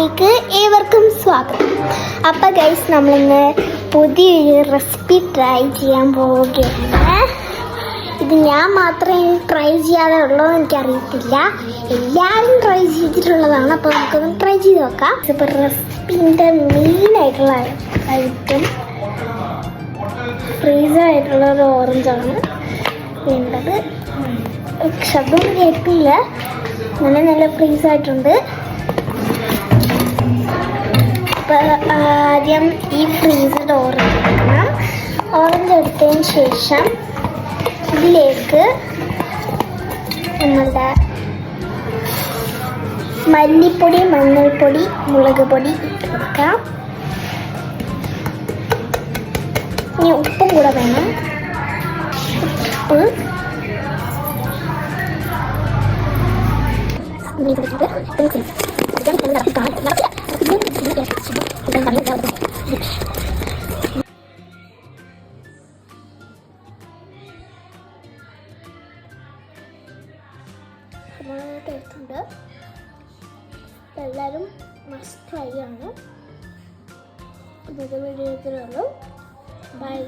ചാനലിലേക്ക് ഏവർക്കും സ്വാഗതം. അപ്പോൾ ഗൈസ്, നമ്മളിന്ന് പുതിയൊരു റെസിപ്പി ട്രൈ ചെയ്യാൻ പോവുകയാണ്. ഇത് ഞാൻ മാത്രമേ ട്രൈ ചെയ്യാതെ ഉള്ളൂ എനിക്കറിയത്തില്ല, എല്ലാവരും ട്രൈ ചെയ്തിട്ടുള്ളതാണ്. അപ്പോൾ നമുക്കൊന്ന് ട്രൈ ചെയ്ത് നോക്കാം. ഇപ്പോൾ റെസിപ്പിൻ്റെ മെയിനായിട്ടുള്ള ഐറ്റം ഫ്രീസറായിട്ടുള്ള ഒരു ഓറഞ്ചാണ് വേണ്ടത്. ശബ്ദം കേൾക്കില്ല, നല്ല ഫ്രീസായിട്ടുണ്ട്. അപ്പോൾ ആദ്യം ഈ ഫ്രീസർ ഓറഞ്ച് എടുക്കണം. ഓറഞ്ച് എടുത്തതിന് ശേഷം ഇതിലേക്ക് നമ്മളുടെ മല്ലിപ്പൊടി, മഞ്ഞൾപ്പൊടി, മുളക് പൊടി ഇട്ട് കൊടുക്കാം. ഇനി ഉപ്പും കൂടെ വേണം. ഉപ്പ് എടുത്തിട്ടുണ്ട്. എല്ലാവരും മസ്റ്റ് ട്രൈ ആണ്. ഇന്നത്തെ വീഡിയോ ഇത്രയേ ഉള്ളൂ. ബൈ.